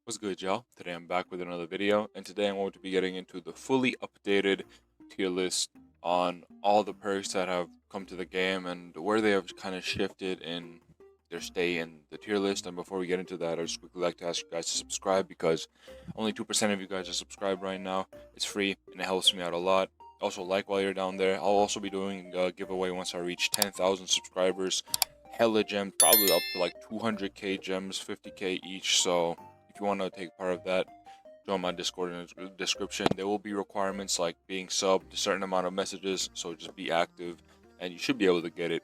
What's good, y'all? Today I'm back with another video, and today I'm going to be getting into the fully updated tier list on all the perks that have come to the game and where they have kind of shifted in their stay in the tier list. And before we get into that, I just quickly like to ask you guys to subscribe because only 2% of you guys are subscribed right now. It's free and it helps me out a lot. Also, like while you're down there. I'll also be doing a giveaway once I reach 10,000 subscribers. Hella gems, probably up to like 200k gems, 50k each. So if you want to take part of that, join my Discord in the description. There will be requirements like being subbed, a certain amount of messages, so just be active and you should be able to get it.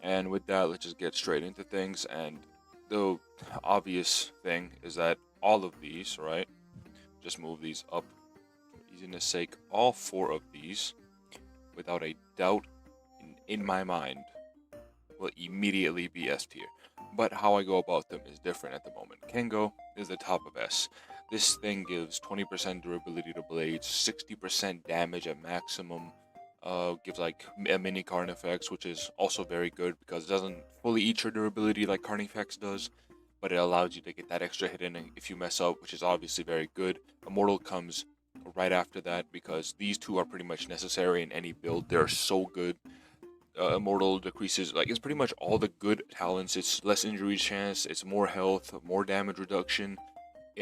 And with that, let's just get straight into things. And the obvious thing is that all of these, right? Just move these up for easiness sake. All four of these, without a doubt in my mind, will immediately be S tier. But how I go about them is different at the moment. Kengo is the top of S. This thing gives 20% durability to blades, 60% damage at maximum, gives like a mini Carnifex, which is also very good because it doesn't fully eat your durability like Carnifex does, but it allows you to get that extra hit in if you mess up, which is obviously very good. Immortal comes right after that because these two are pretty much necessary in any build. They're so good. Immortal decreases, like, it's pretty much all the good talents. It's less injury chance, it's more health, more damage reduction,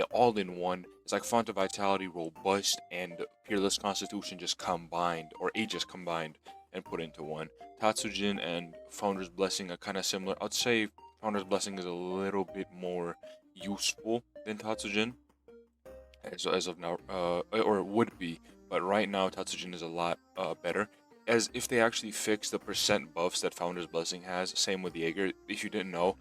all in one. It's like Font of Vitality, Robust, and Peerless Constitution just combined, or Aegis combined and put into one. Tatsujin and Founder's Blessing are kind of similar. I'd say Founder's Blessing is a little bit more useful than Tatsujin as of now, or it would be, but right now Tatsujin is a lot better. As if they actually fix the percent buffs that Founder's Blessing has. Same with Jaeger. If you didn't know,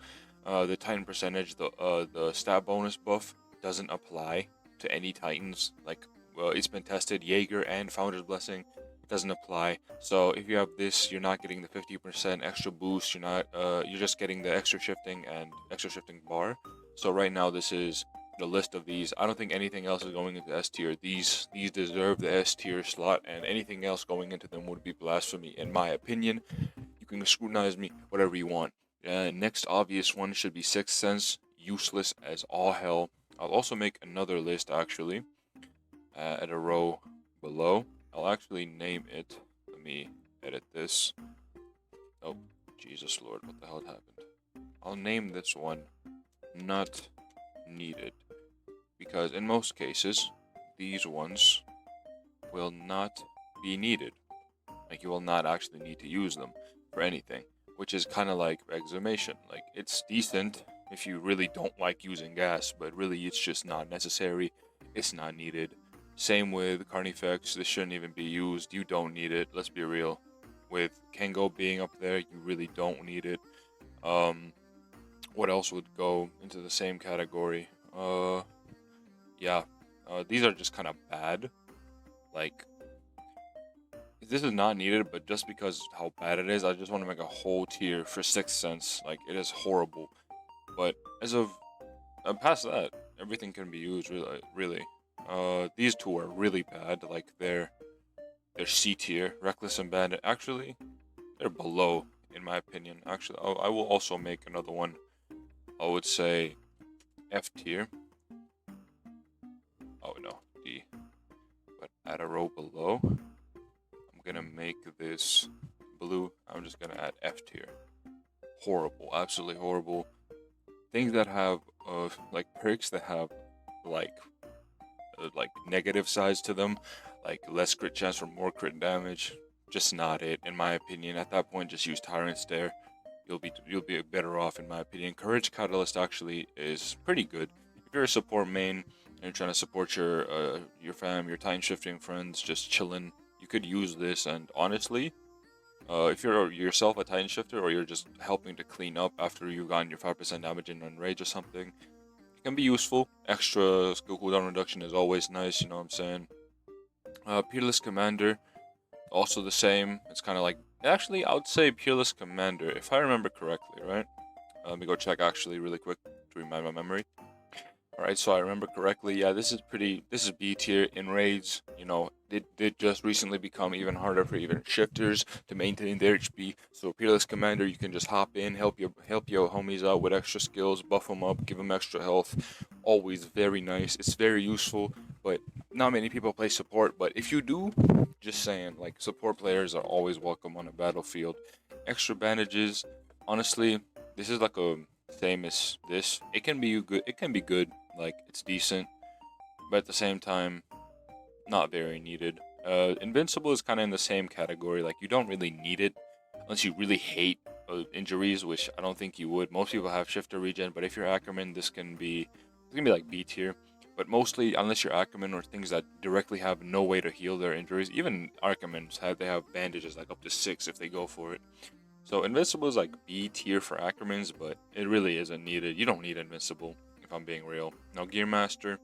the Titan percentage, the stat bonus buff doesn't apply to any Titans. Like, it's been tested. Jaeger and Founder's Blessing doesn't apply. So if you have this, you're not getting the 50% extra boost. You're just getting the extra shifting and extra shifting bar. So right now this is the list of these. I don't think anything else is going into S tier. These deserve the S tier slot, and anything else going into them would be blasphemy, in my opinion. You can scrutinize me whatever you want. Next obvious one should be Sixth Sense, useless as all hell. I'll also make another list actually at a row below. I'll actually name it. Let me edit this. Oh, Jesus Lord, what the hell happened? I'll name this one Not Needed, because in most cases these ones will not be needed. Like, you will not actually need to use them for anything, which is kind of like Exhumation. Like, it's decent if you really don't like using gas, but really it's just not necessary. It's not needed. Same with Carnifex. This shouldn't even be used. You don't need it. Let's be real. With Kengo being up there, you really don't need it. What else would go into the same category? Yeah, these are just kind of bad. Like, this is not needed, but just because how bad it is, I just want to make a whole tier for Sixth Sense. Like, it is horrible. But as of past that, everything can be used. Really. These two are really bad. Like, they're C tier. Reckless and Bandit. Actually, they're below, in my opinion. Actually, I will also make another one. I would say F tier. Oh no, D. But at a row below, I'm gonna make this blue. I'm just gonna add F tier. Horrible, absolutely horrible. Things that have like perks that have like negative sides to them, like less crit chance for more crit damage. Just not it, in my opinion. At that point, just use Tyrant Stare. You'll be better off, in my opinion. Courage Catalyst actually is pretty good if you're a support main and you're trying to support your fam, your time shifting friends, just chilling. You could use this, and honestly, if you're yourself a Titan Shifter, or you're just helping to clean up after you've gotten your 5% damage in Rage or something, it can be useful. Extra skill cooldown reduction is always nice, you know what I'm saying? Peerless Commander, also the same. It's kind of like, actually, I would say Peerless Commander, if I remember correctly, right? Let me go check actually really quick to remind my memory. Alright, so I remember correctly, yeah, this is B tier. In raids, you know, it did just recently become even harder for even shifters to maintain their HP. So Peerless Commander, you can just hop in, help your homies out with extra skills, buff them up, give them extra health. always very nice. It's very useful, but not many people play support. But if you do, just saying, like, support players are always welcome on a battlefield. Extra bandages, honestly, this is like a same as this. It can be good. It can be good. Like, it's decent, but at the same time, not very needed. Invincible is kind of in the same category. Like, you don't really need it unless you really hate injuries, which I don't think you would. Most people have shifter regen, but if you're Ackerman, this can be like B tier. But mostly, unless you're Ackerman or things that directly have no way to heal their injuries, even Ackermans have bandages like up to 6 if they go for it. So Invincible is like B tier for Ackermans, but it really isn't needed. You don't need Invincible, if I'm being real. Now Gearmaster.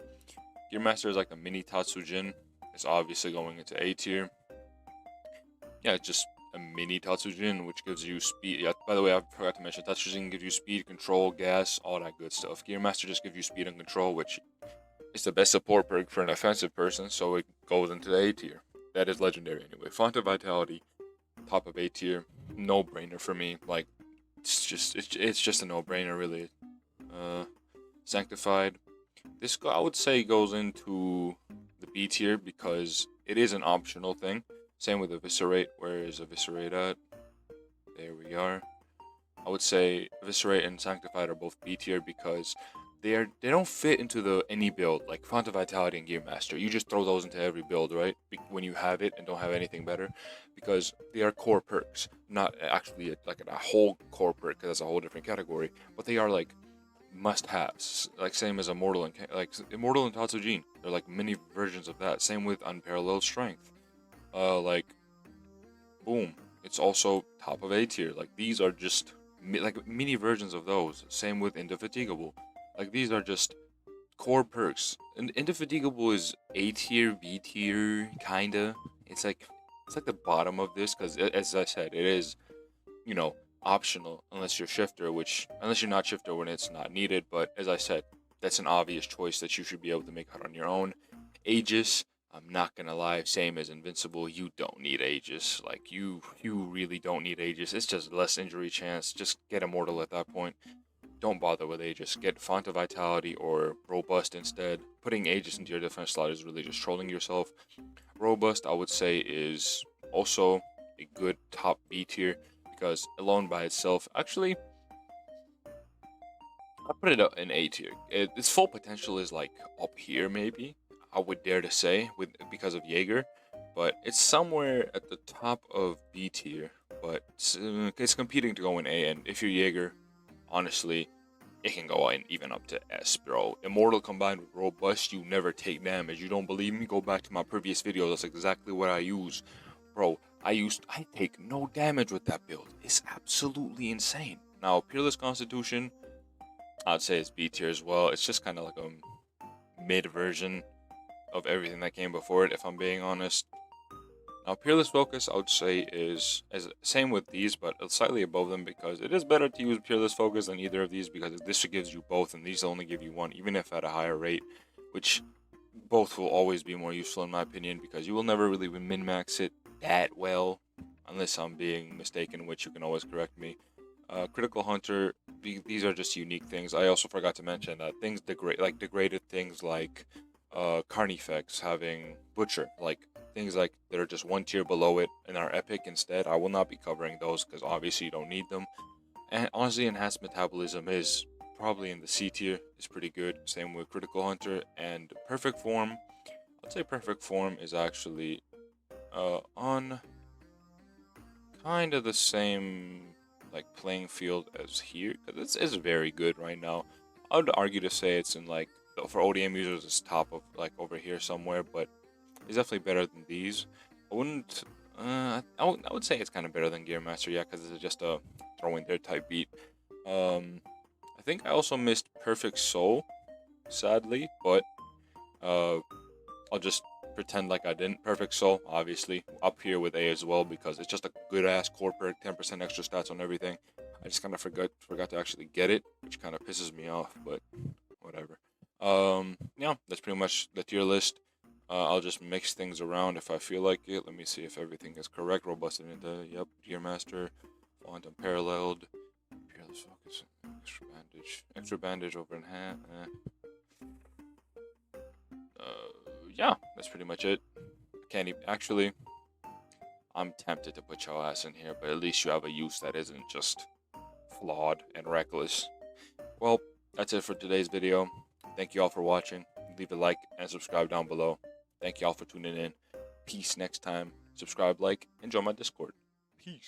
Gearmaster is like a mini Tatsujin. It's obviously going into A tier. Yeah, it's just a mini Tatsujin, which gives you speed. Yeah, by the way, I forgot to mention, Tatsujin gives you speed, control, gas, all that good stuff. Gearmaster just gives you speed and control, which is the best support perk for an offensive person, so it goes into the A tier. That is legendary anyway. Font of Vitality, top of A tier, no brainer for me. Like, it's just a no brainer, really. Sanctified. This I would say goes into the B tier because it is an optional thing. Same with Eviscerate. Where is Eviscerate at? There we are. I would say Eviscerate and Sanctified are both B tier because they don't fit into any build, like Font of Vitality and Gearmaster. You just throw those into every build, right? When you have it and don't have anything better, because they are core perks, not actually like a whole core perk, because that's a whole different category. But they are like must-haves, like same as Immortal and Tatsujin. They're like mini versions of that. Same with Unparalleled Strength. Like, boom, it's also top of A tier. Like, these are just like mini versions of those. Same with Indefatigable. Like, these are just core perks. And Indefatigable is A tier, B tier, kinda. It's like the bottom of this, because as I said, it is, optional unless you're shifter, unless you're not shifter when it's not needed. But as I said, that's an obvious choice that you should be able to make out on your own. Aegis, I'm not gonna lie, same as Invincible, you don't need Aegis. Like, you really don't need Aegis. It's just less injury chance. Just get Immortal at that point. Don't bother with Aegis. Get Font of Vitality or Robust instead. Putting Aegis into your defense slot is really just trolling yourself. Robust, I would say, is also a good top B tier, because alone by itself, actually, I put it up in A tier. Its full potential is like up here, maybe. I would dare to say, because of Jaeger, but it's somewhere at the top of B tier. But it's competing to go in A, and if you're Jaeger, honestly, it can go in even up to S, bro. Immortal combined with Robust, you never take damage. You don't believe me? Go back to my previous video. That's exactly what I use. Bro, I take no damage with that build. It's absolutely insane. Now, Peerless Constitution, I'd say it's B tier as well. It's just kind of like a mid version of everything that came before it, if I'm being honest. Now, Peerless Focus, I would say, is same with these, but it's slightly above them, because it is better to use Peerless Focus than either of these, because this gives you both, and these only give you one, even if at a higher rate, which both will always be more useful in my opinion, because you will never really min-max it that well, unless I'm being mistaken, which you can always correct me. Critical Hunter, these are just unique things. I also forgot to mention that things degraded things like Carnifex having Butcher, like things like that are just one tier below it and are epic instead. I will not be covering those because obviously you don't need them. And honestly, Enhanced Metabolism is probably in the C tier. It's pretty good. Same with Critical Hunter and Perfect Form. I'd say Perfect Form is actually on kind of the same like playing field as here, because it's very good right now. I would argue to say it's in like, for ODM users, it's top of like over here somewhere, but it's definitely better than these. I wouldn't. I would say it's kind of better than Gearmaster, yeah, because it's just a throw in there type beat. I think I also missed Perfect Soul, sadly, but I'll just pretend like I didn't. Perfect Soul, obviously, up here with A as well, because it's just a good ass core perk, 10% extra stats on everything. I just kind of forgot to actually get it, which kind of pisses me off, but whatever. Yeah, that's pretty much the tier list. I'll just mix things around if I feel like it. Let me see if everything is correct. Robust into, yep, Gearmaster, Font Unparalleled, Peerless Focus, extra bandage over in hand. that's pretty much it. Can't even actually. I'm tempted to put your ass in here, but at least you have a use that isn't just flawed and reckless. Well, that's it for today's video. Thank you all for watching. Leave a like and subscribe down below. Thank you all for tuning in. Peace next time. Subscribe, like, and join my Discord. Peace.